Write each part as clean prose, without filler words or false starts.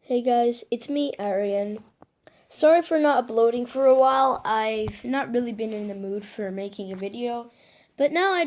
Hey guys, it's me, Arian. Sorry for not uploading for a while. I've not really been in the mood for making a video, but now I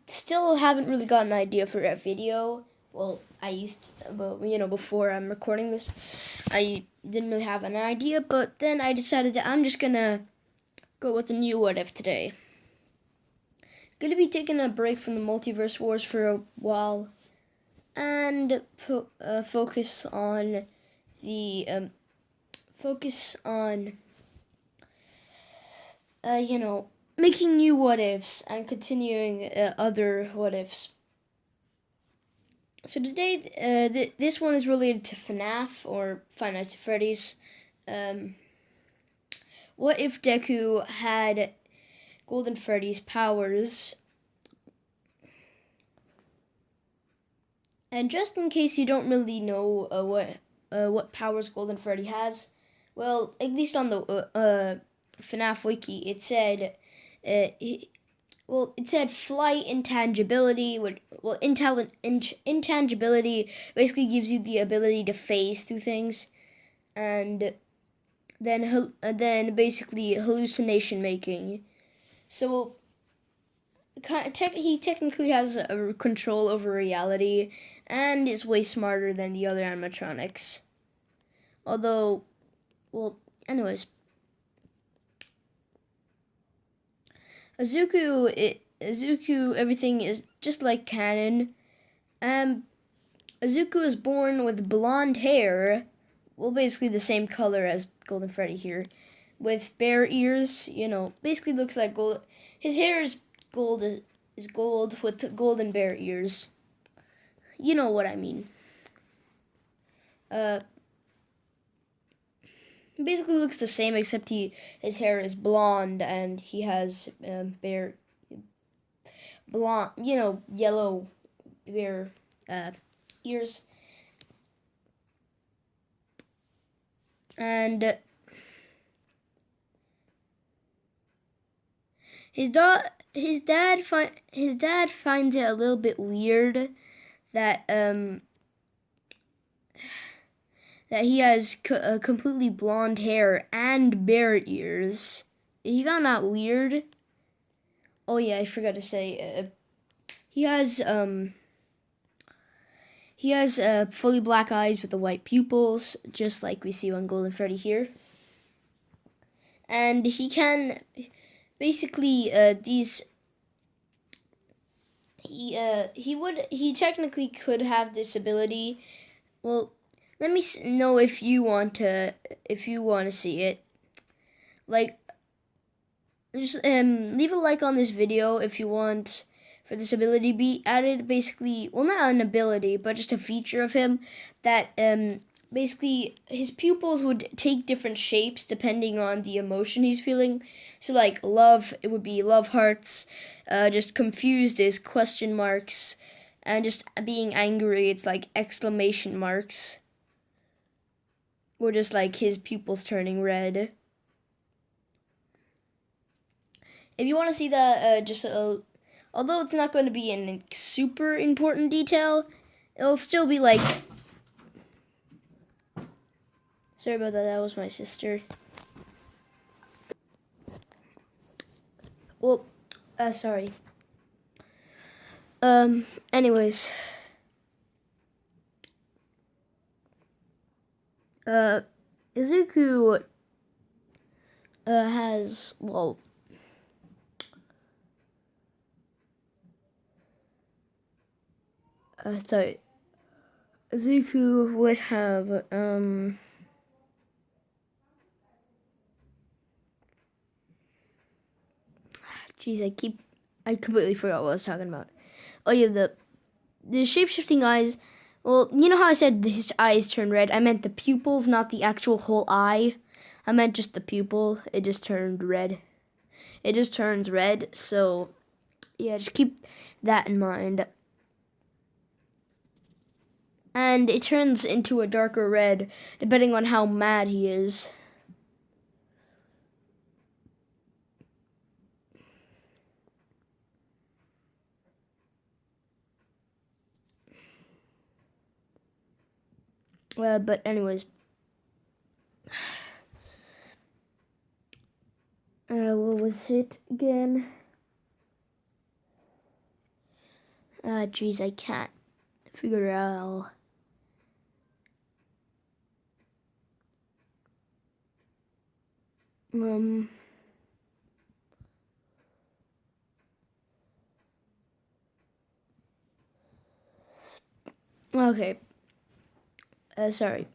still haven't really got an idea for a video. Well, before I'm recording this, I didn't really have an idea, but then I decided that I'm just gonna go with a new what if today. Gonna be taking a break from the multiverse wars for a while, and focus on the focus on making new what ifs and continuing other what ifs. So today, this one is related to FNAF or Five Nights at Freddy's. What if Deku had Golden Freddy's powers? And just in case you don't really know what powers Golden Freddy has, well, at least on the FNAF wiki, it said, it said flight intangibility. Intangibility basically gives you the ability to phase through things, and then basically hallucination making. So he technically has a control over reality and is way smarter than the other animatronics. Although, well, anyways. Izuku, everything is just like canon. Izuku is born with blonde hair, well, basically the same color as Golden Freddy here, with bear ears. Basically looks like gold. His hair is gold with golden bear ears. You know what I mean. Basically looks the same, except his hair is blonde and he has yellow bear ears. And his dad finds it a little bit weird that that he has completely blonde hair and bear ears. He found that weird. Oh yeah, I forgot to say, he has fully black eyes with the white pupils, just like we see on Golden Freddy here. And he can basically he technically could have this ability. Well, let me know if you want to see it. Like, just leave a like on this video if you want for this ability to be added. Basically, well, not an ability, but just a feature of him that basically his pupils would take different shapes depending on the emotion he's feeling. So like love, it would be love hearts. Just confused is question marks, and just being angry, it's like exclamation marks. Or just like his pupils turning red. If you want to see that, although it's not going to be in super important detail, it'll still be like. Sorry about that. That was my sister. Well, sorry. Anyways. Izuku has, well, sorry. Izuku would have, jeez, I completely forgot what I was talking about. Oh yeah, the shape-shifting eyes. Well, you know how I said his eyes turn red? I meant the pupils, not the actual whole eye. I meant just the pupil. It just turned red. It just turns red, so yeah, just keep that in mind. And it turns into a darker red depending on how mad he is. But anyways, what was it again? Geez, I can't figure it out. Okay. Sorry.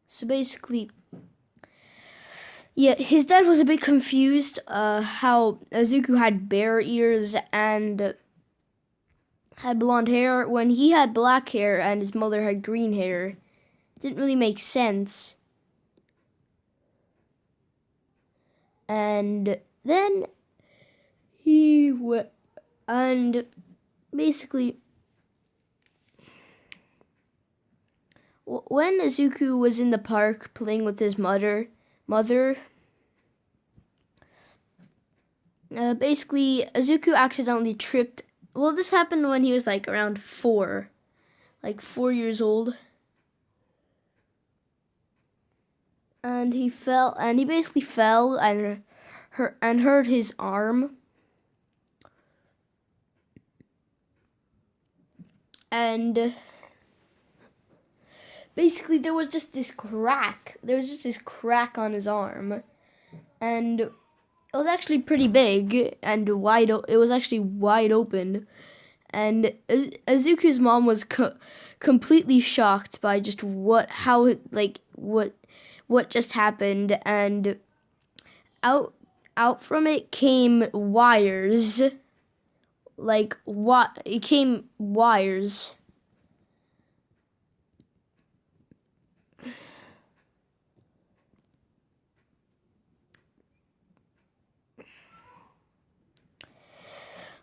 So basically, yeah, his dad was a bit confused how Izuku had bear ears and had blonde hair when he had black hair and his mother had green hair. It didn't really make sense. And then and basically, when Izuku was in the park playing with his mother, basically Izuku accidentally tripped. Well, this happened when he was like around 4 years old. And he fell, and he basically fell and hurt his arm. And basically there was just this crack. There was just this crack on his arm. And it was actually pretty big and wide. It was actually wide open. And Izuku's mom was completely shocked by just what just happened, and out from it came wires. It came wires.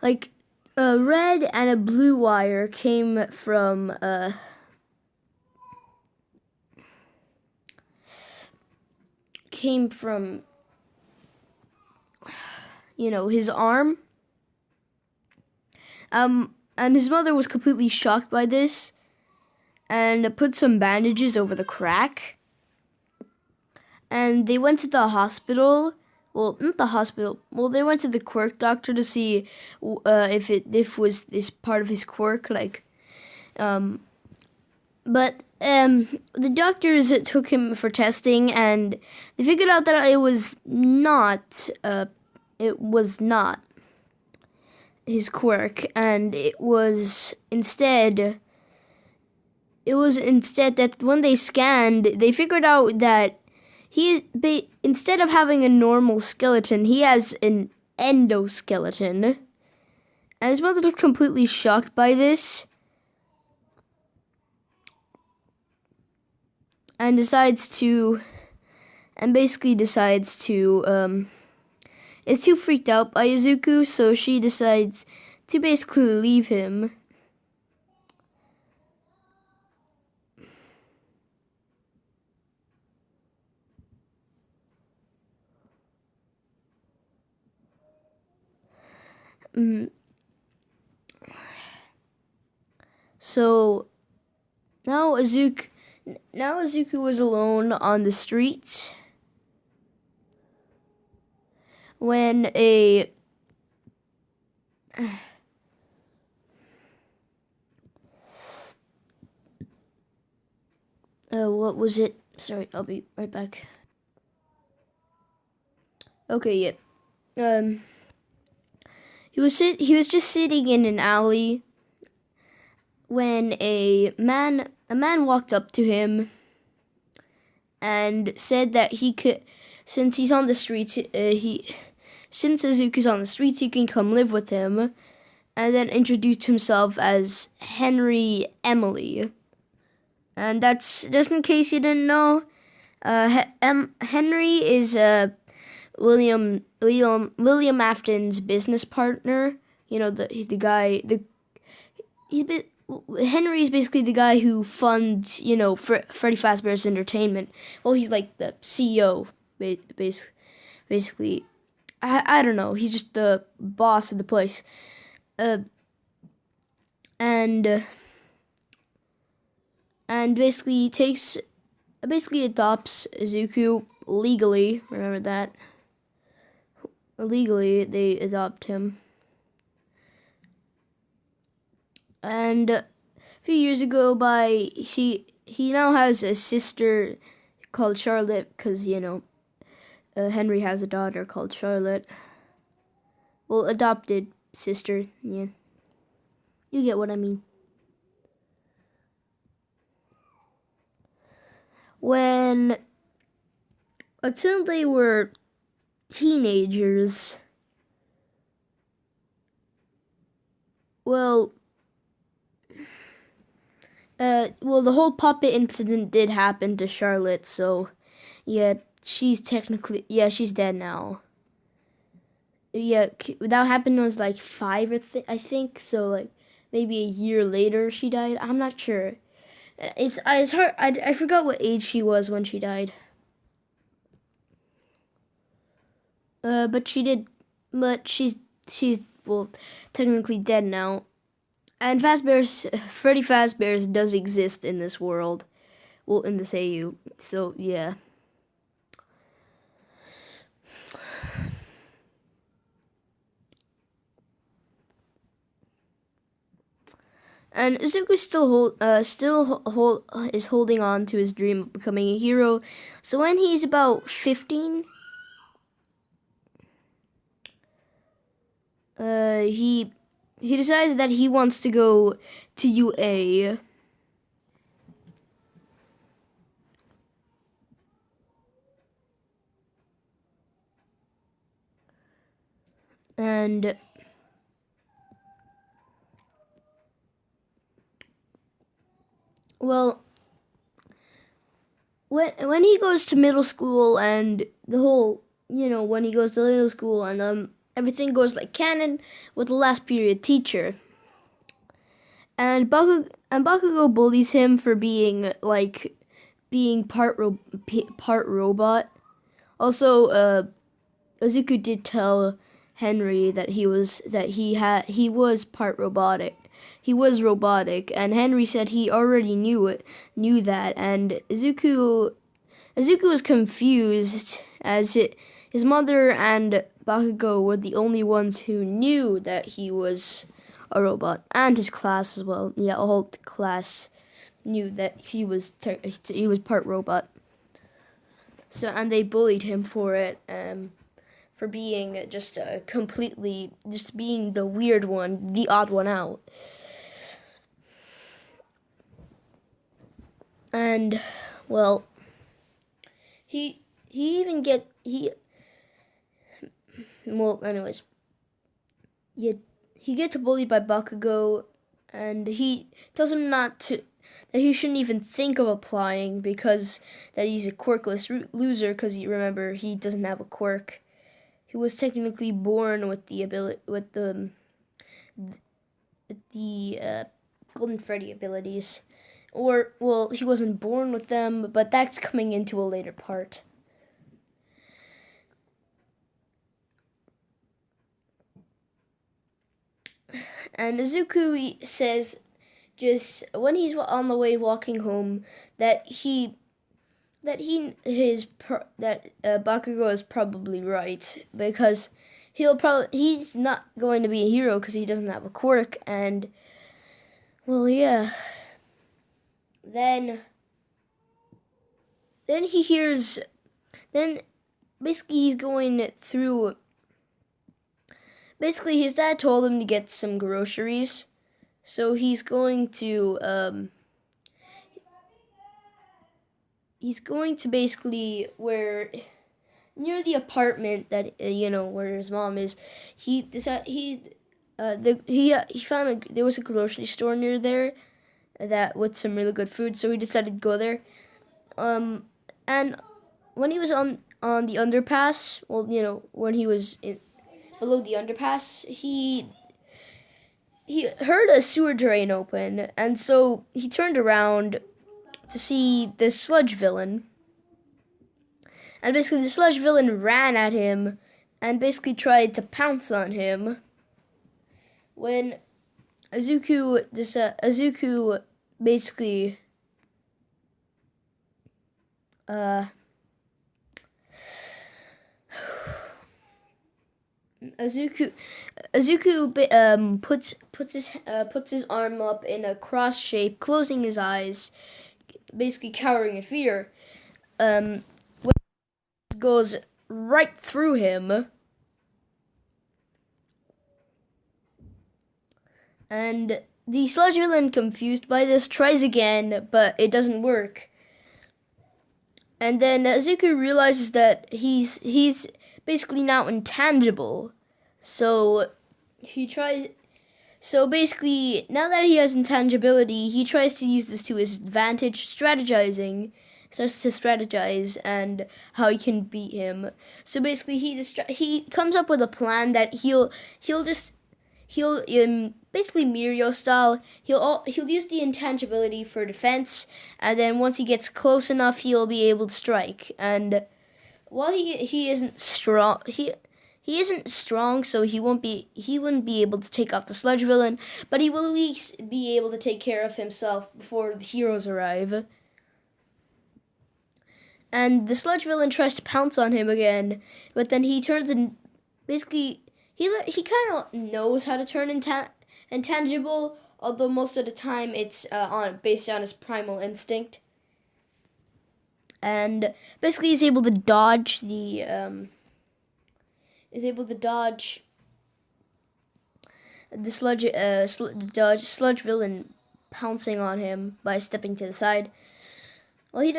Like a red and a blue wire came from his arm. And his mother was completely shocked by this and put some bandages over the crack. And they went to the hospital. Well, not the hospital. Well, they went to the quirk doctor to see if it was this part of his quirk, But the doctors took him for testing, and they figured out that it was not. It was not his quirk, and it was instead that when they scanned, they figured out that instead of having a normal skeleton, he has an endoskeleton. And his mother was completely shocked by this, and basically decides to is too freaked out by Izuku, so she decides to basically leave him. So now Izuku was alone on the streets when what was it? Sorry, I'll be right back. Okay, yeah. He was just sitting in an alley when a man walked up to him and said that he could, since he's on the streets, since Izuku's on the streets, he can come live with him, and then introduced himself as Henry Emily. And that's just in case you didn't know. Henry is William Afton's business partner. You know, the guy. Henry's basically the guy who funds, Freddy Fazbear's Entertainment. Well, he's like the CEO, basically. I don't know. He's just the boss of the place. And basically adopts Izuku legally. Remember that. Illegally, they adopt him. And a few years ago, he now has a sister called Charlotte, because Henry has a daughter called Charlotte. Well, adopted sister. Yeah, you get what I mean. Until they were teenagers, the whole puppet incident did happen to Charlotte, so yeah, she's dead now. Yeah, that happened when I was like 5, I think, so like maybe a year later she died. I'm not sure. It's hard. I forgot what age she was when she died. But she's technically dead now. And Freddy Fazbear's does exist in this world. Well, in this AU. So, yeah. And Izuku is holding on to his dream of becoming a hero. So when he's about 15, he decides that he wants to go to UA. And when he goes to middle school and the whole, when he goes to middle school and everything goes like canon with the last period teacher. And Bakugo bullies him for being part robot. Also, Izuku did tell Henry that he was part robotic. He was robotic, and Henry said he already knew that, and Izuku was confused as his mother and Bakugo were the only ones who knew that he was a robot, and his class as well. Yeah, a whole class knew that he was part robot. So, and they bullied him for it, for being just being the weird one, the odd one out. And he gets bullied by Bakugo, and he tells him that he shouldn't even think of applying because that he's a quirkless loser, because you remember he doesn't have a quirk. He was technically born with the ability, with the Golden Freddy abilities. Or, he wasn't born with them, but that's coming into a later part. And Izuku says, just when he's on the way walking home, that Bakugo is probably right, because he's not going to be a hero because he doesn't have a quirk. And yeah. Then he hears. Then basically he's going through. Basically, his dad told him to get some groceries, so he's going to basically near the apartment that where his mom is. He found there was a grocery store near there that with some really good food, so he decided to go there. And when he was on the underpass, when he was below the underpass, he he heard a sewer drain open, and so he turned around to see this sludge villain. And basically the sludge villain ran at him and basically tried to pounce on him. When Izuku basically puts his arm up in a cross shape, closing his eyes, basically cowering in fear. Goes right through him, and the sludge villain, confused by this, tries again, but it doesn't work. And then Izuku realizes that he's basically now intangible. So basically, now that he has intangibility, he tries to use this to his advantage, starts to strategize and how he can beat him. So basically, he comes up with a plan that he'll basically Mirio style. He'll use the intangibility for defense, and then once he gets close enough, he'll be able to strike. And while he isn't strong, he isn't strong, so he wouldn't be able to take off the sludge villain, but he will at least be able to take care of himself before the heroes arrive. And the sludge villain tries to pounce on him again, but then he turns and basically he kind of knows how to turn intangible, although most of the time it's based on his primal instinct. And basically he's able to dodge the sludge villain pouncing on him by stepping to the side. Well, he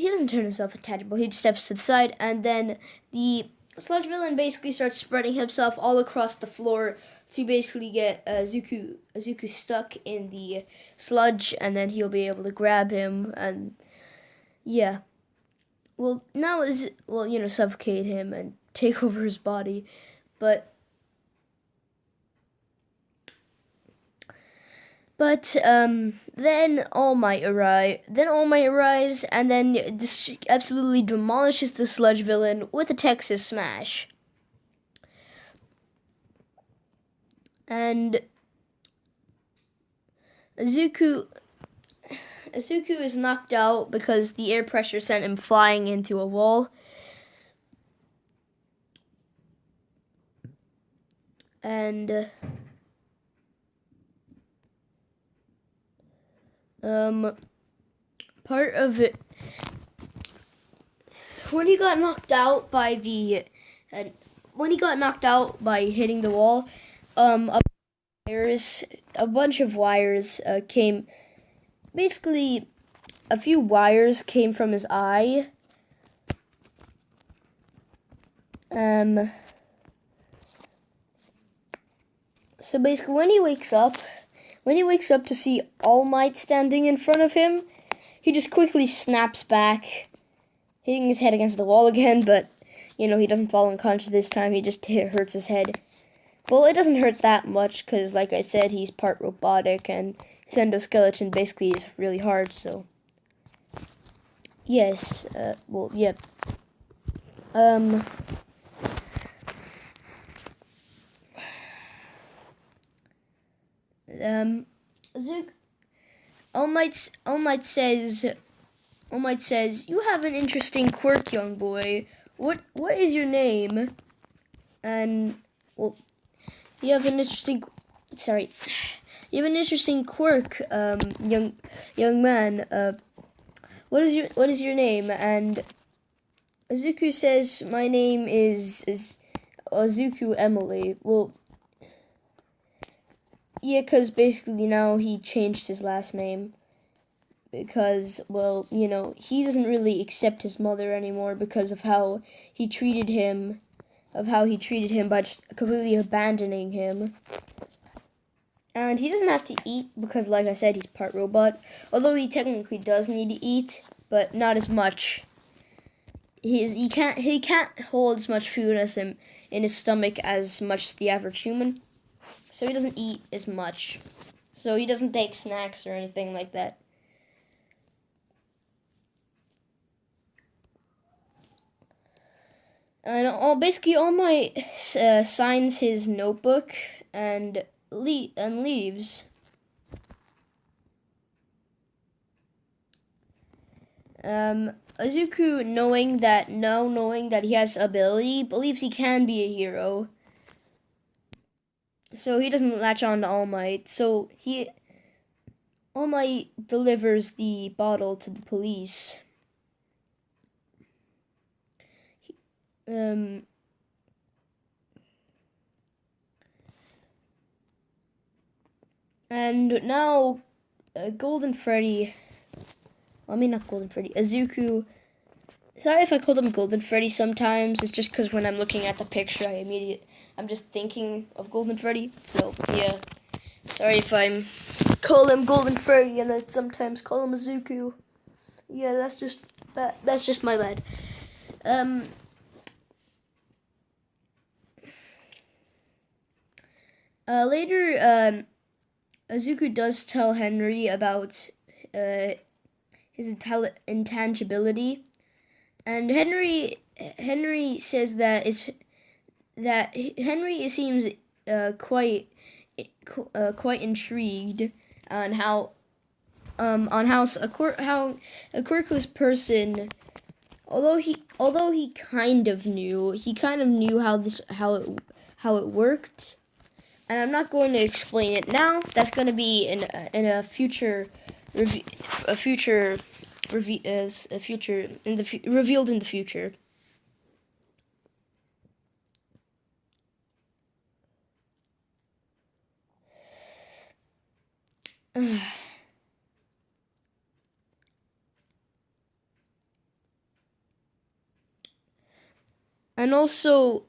doesn't turn himself intangible. He just steps to the side, and then the sludge villain basically starts spreading himself all across the floor to basically get Izuku stuck in the sludge, and then he'll be able to grab him and suffocate him and take over his body. But then All Might arrives, and then absolutely demolishes the sludge villain with a Texas Smash. And Izuku is knocked out because the air pressure sent him flying into a wall. And part of it, when he got knocked out by hitting the wall, a bunch of wires came. Basically, a few wires came from his eye. So basically, when he wakes up to see All Might standing in front of him, he just quickly snaps back, hitting his head against the wall again, but, he doesn't fall unconscious this time, he just hurts his head. Well, it doesn't hurt that much, because, like I said, he's part robotic, and his endoskeleton basically is really hard, so... Yes, All Might says, "You have an interesting quirk, young boy. What is your name?" And you have an interesting quirk, young man. What is your name? And Izuku says, "My name is Izuku Emily." Well, yeah, because basically now he changed his last name. Because, he doesn't really accept his mother anymore because of how he treated him by just completely abandoning him. And he doesn't have to eat because, like I said, he's part robot. Although he technically does need to eat, but not as much. He can't hold as much food as him in his stomach as much as the average human. so he doesn't eat as much. So he doesn't take snacks or anything like that. And basically All Might signs his notebook and leaves. Izuku, knowing that he has ability, believes he can be a hero. So he doesn't latch on to All Might. So All Might delivers the bottle to the police. And now Golden Freddy. I mean, not Golden Freddy. Izuku. Sorry if I called him Golden Freddy sometimes. It's just because when I'm looking at the picture, I'm just thinking of Golden Freddy. So, yeah. Sorry if I'm call him Golden Freddy and then sometimes call him Izuku. Yeah, that's just my bad. Later, Izuku does tell Henry about his intangibility, and Henry says that Henry seems quite intrigued on how a quirkless person, although he kind of knew how it worked. And I'm not going to explain it now. That's going to be in a future review, revealed in the future. And also,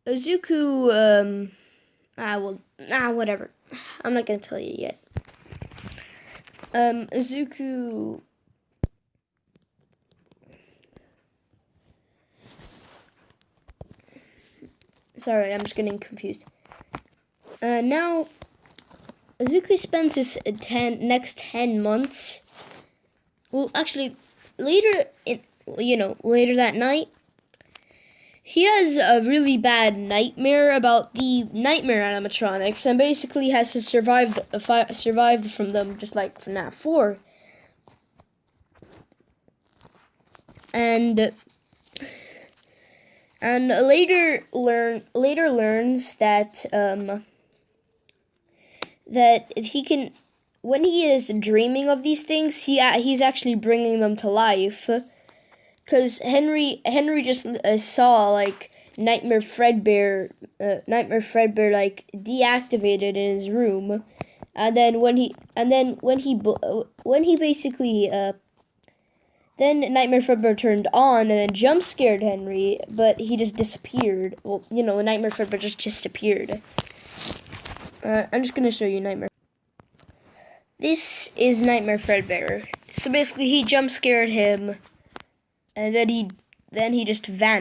Izuku, whatever. I'm not gonna tell you yet. Izuku. Sorry, I'm just getting confused. Now, Izuku spends his next 10 months. Well, actually, later that night, he has a really bad nightmare about the nightmare animatronics, and basically has to survive from them, just like FNAF 4. And later learns that that he can, when he is dreaming of these things, he's actually bringing them to life. Because Henry just saw like Nightmare Fredbear like deactivated in his room, and then when Nightmare Fredbear turned on and then jump scared Henry, but he just disappeared. Well, Nightmare Fredbear just disappeared. I'm just gonna show you Nightmare. This is Nightmare Fredbear. So basically, he jump scared him. And then he just vanished.